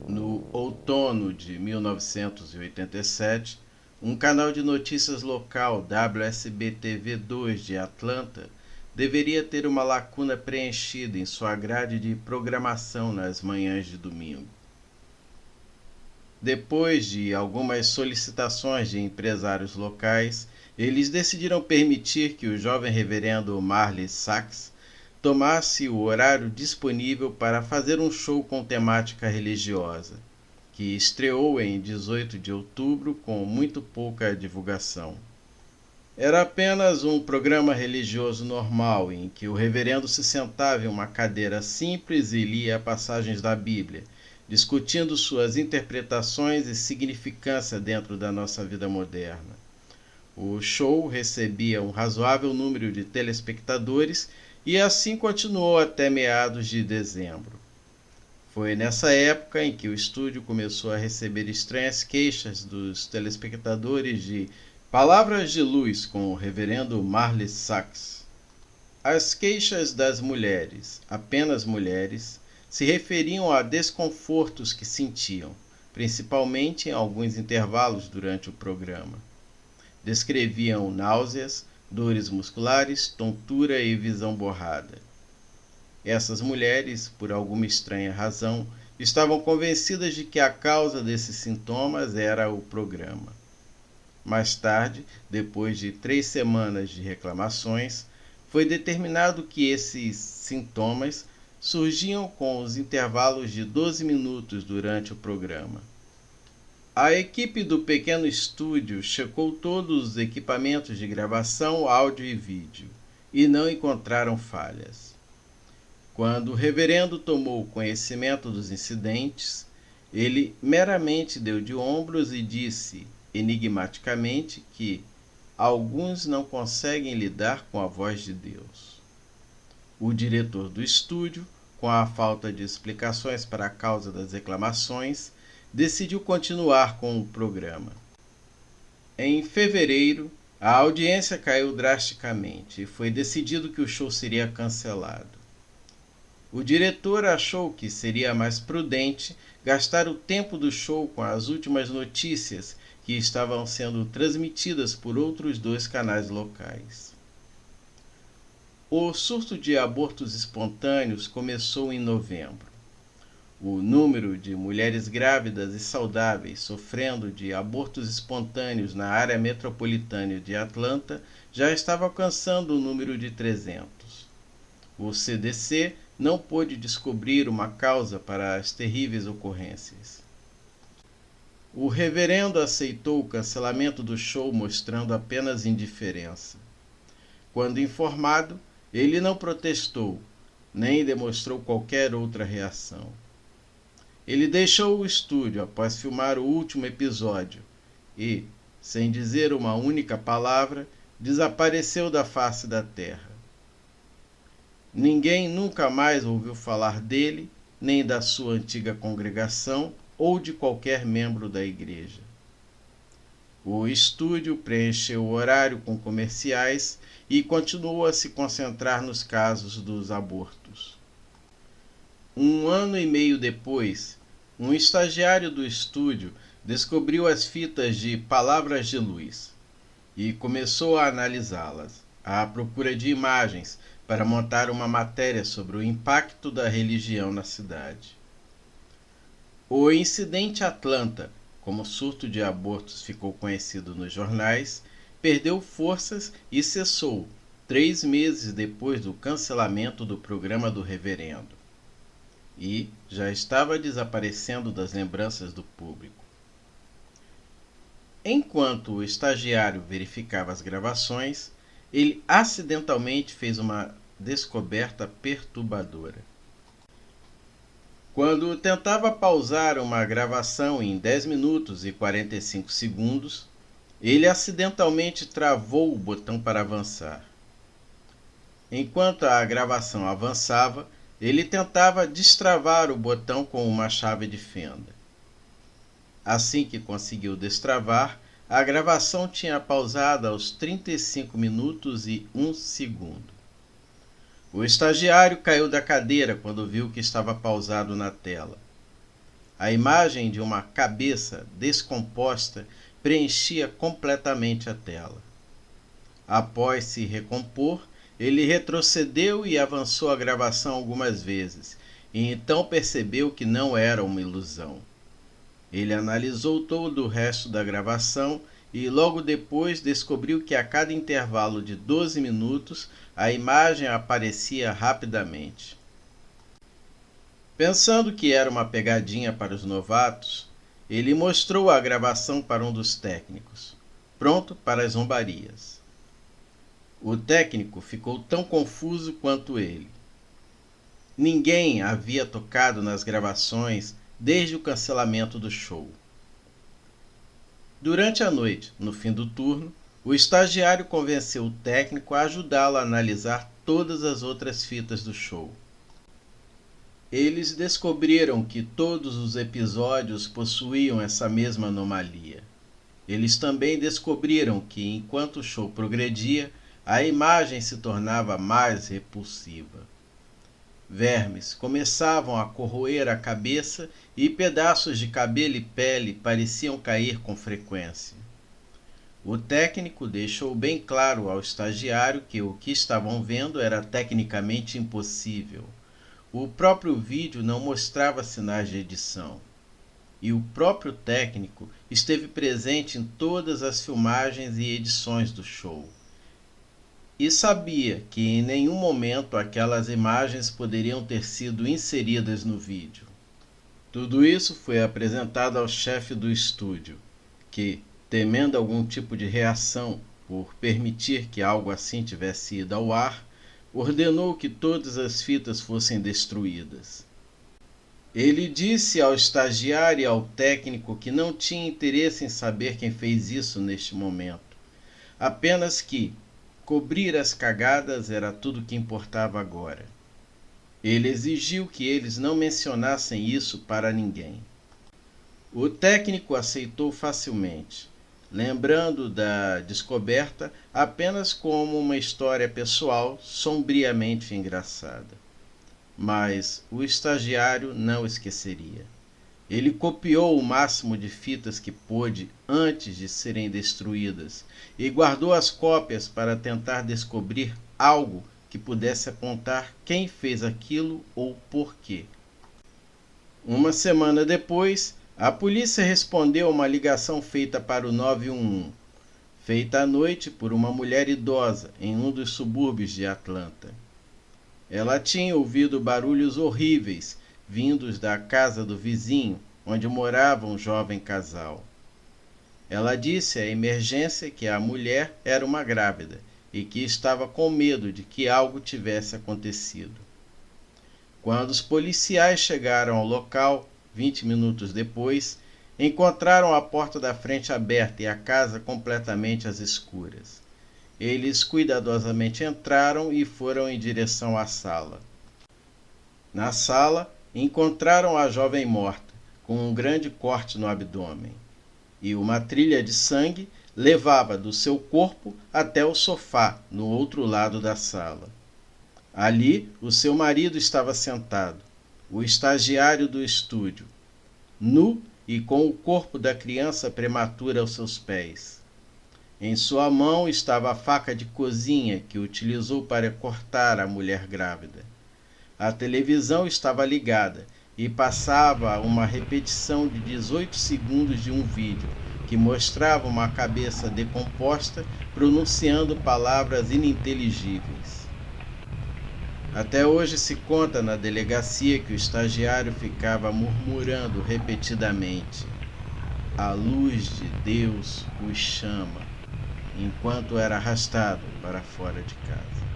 No outono de 1987, um canal de notícias local, WSB-TV2 de Atlanta, deveria ter uma lacuna preenchida em sua grade de programação nas manhãs de domingo. Depois de algumas solicitações de empresários locais, eles decidiram permitir que o jovem reverendo Marley Sachs tomasse o horário disponível para fazer um show com temática religiosa, que estreou em 18 de outubro com muito pouca divulgação. Era apenas um programa religioso normal em que o reverendo se sentava em uma cadeira simples e lia passagens da Bíblia, discutindo suas interpretações e significância dentro da nossa vida moderna. O show recebia um razoável número de telespectadores e assim continuou até meados de dezembro. Foi nessa época em que o estúdio começou a receber estranhas queixas dos telespectadores de Palavras de Luz com o reverendo Marley Sachs. As queixas das mulheres, apenas mulheres, se referiam a desconfortos que sentiam, principalmente em alguns intervalos durante o programa. Descreviam náuseas, dores musculares, tontura e visão borrada. Essas mulheres, por alguma estranha razão, estavam convencidas de que a causa desses sintomas era o programa. Mais tarde, depois de 3 semanas de reclamações, foi determinado que esses sintomas surgiam com os intervalos de 12 minutos durante o programa. A equipe do pequeno estúdio checou todos os equipamentos de gravação, áudio e vídeo, e não encontraram falhas. Quando o reverendo tomou conhecimento dos incidentes, ele meramente deu de ombros e disse, enigmaticamente, que alguns não conseguem lidar com a voz de Deus. O diretor do estúdio, com a falta de explicações para a causa das reclamações, decidiu continuar com o programa. Em fevereiro, a audiência caiu drasticamente e foi decidido que o show seria cancelado. O diretor achou que seria mais prudente gastar o tempo do show com as últimas notícias que estavam sendo transmitidas por outros 2 canais locais. O surto de abortos espontâneos começou em novembro. O número de mulheres grávidas e saudáveis sofrendo de abortos espontâneos na área metropolitana de Atlanta já estava alcançando o número de 300. O CDC não pôde descobrir uma causa para as terríveis ocorrências. O reverendo aceitou o cancelamento do show mostrando apenas indiferença. Quando informado, ele não protestou, nem demonstrou qualquer outra reação. Ele deixou o estúdio após filmar o último episódio e, sem dizer uma única palavra, desapareceu da face da terra. Ninguém nunca mais ouviu falar dele, nem da sua antiga congregação ou de qualquer membro da igreja. O estúdio preencheu o horário com comerciais e continuou a se concentrar nos casos dos abortos. 1 ano e meio depois, um estagiário do estúdio descobriu as fitas de Palavras de Luz e começou a analisá-las, à procura de imagens para montar uma matéria sobre o impacto da religião na cidade. O incidente Atlanta, como surto de abortos ficou conhecido nos jornais, perdeu forças e cessou 3 meses depois do cancelamento do programa do reverendo. E já estava desaparecendo das lembranças do público. Enquanto o estagiário verificava as gravações, ele acidentalmente fez uma descoberta perturbadora. Quando tentava pausar uma gravação em 10 minutos e 45 segundos, ele acidentalmente travou o botão para avançar. Enquanto a gravação avançava, ele tentava destravar o botão com uma chave de fenda. Assim que conseguiu destravar, a gravação tinha pausado aos 35 minutos e 1 segundo. O estagiário caiu da cadeira quando viu que estava pausado na tela. A imagem de uma cabeça descomposta preenchia completamente a tela. Após se recompor, ele retrocedeu e avançou a gravação algumas vezes, e então percebeu que não era uma ilusão. Ele analisou todo o resto da gravação e logo depois descobriu que a cada intervalo de 12 minutos a imagem aparecia rapidamente. Pensando que era uma pegadinha para os novatos, ele mostrou a gravação para um dos técnicos, pronto para as zombarias. O técnico ficou tão confuso quanto ele. Ninguém havia tocado nas gravações desde o cancelamento do show. Durante a noite, no fim do turno, o estagiário convenceu o técnico a ajudá-lo a analisar todas as outras fitas do show. Eles descobriram que todos os episódios possuíam essa mesma anomalia. Eles também descobriram que, enquanto o show progredia, a imagem se tornava mais repulsiva. Vermes começavam a corroer a cabeça e pedaços de cabelo e pele pareciam cair com frequência. O técnico deixou bem claro ao estagiário que o que estavam vendo era tecnicamente impossível. O próprio vídeo não mostrava sinais de edição. E o próprio técnico esteve presente em todas as filmagens e edições do show. E sabia que em nenhum momento aquelas imagens poderiam ter sido inseridas no vídeo. Tudo isso foi apresentado ao chefe do estúdio, que, temendo algum tipo de reação por permitir que algo assim tivesse ido ao ar, ordenou que todas as fitas fossem destruídas. Ele disse ao estagiário e ao técnico que não tinha interesse em saber quem fez isso neste momento, apenas que cobrir as cagadas era tudo que importava agora. Ele exigiu que eles não mencionassem isso para ninguém. O técnico aceitou facilmente, lembrando da descoberta apenas como uma história pessoal sombriamente engraçada. Mas o estagiário não esqueceria. Ele copiou o máximo de fitas que pôde antes de serem destruídas e guardou as cópias para tentar descobrir algo que pudesse apontar quem fez aquilo ou por quê. Uma semana depois, a polícia respondeu a uma ligação feita para o 911, feita à noite por uma mulher idosa em um dos subúrbios de Atlanta. Ela tinha ouvido barulhos horríveis vindos da casa do vizinho, onde morava um jovem casal. Ela disse à emergência que a mulher era uma grávida e que estava com medo de que algo tivesse acontecido. Quando os policiais chegaram ao local, 20 minutos depois, encontraram a porta da frente aberta e a casa completamente às escuras. Eles cuidadosamente entraram e foram em direção à sala. Na sala, encontraram a jovem morta, com um grande corte no abdômen, e uma trilha de sangue levava do seu corpo até o sofá no outro lado da sala. Ali, o seu marido estava sentado, o estagiário do estúdio, nu e com o corpo da criança prematura aos seus pés. Em sua mão estava a faca de cozinha que utilizou para cortar a mulher grávida. A televisão estava ligada e passava uma repetição de 18 segundos de um vídeo que mostrava uma cabeça decomposta pronunciando palavras ininteligíveis. Até hoje se conta na delegacia que o estagiário ficava murmurando repetidamente: "A luz de Deus os chama", enquanto era arrastado para fora de casa.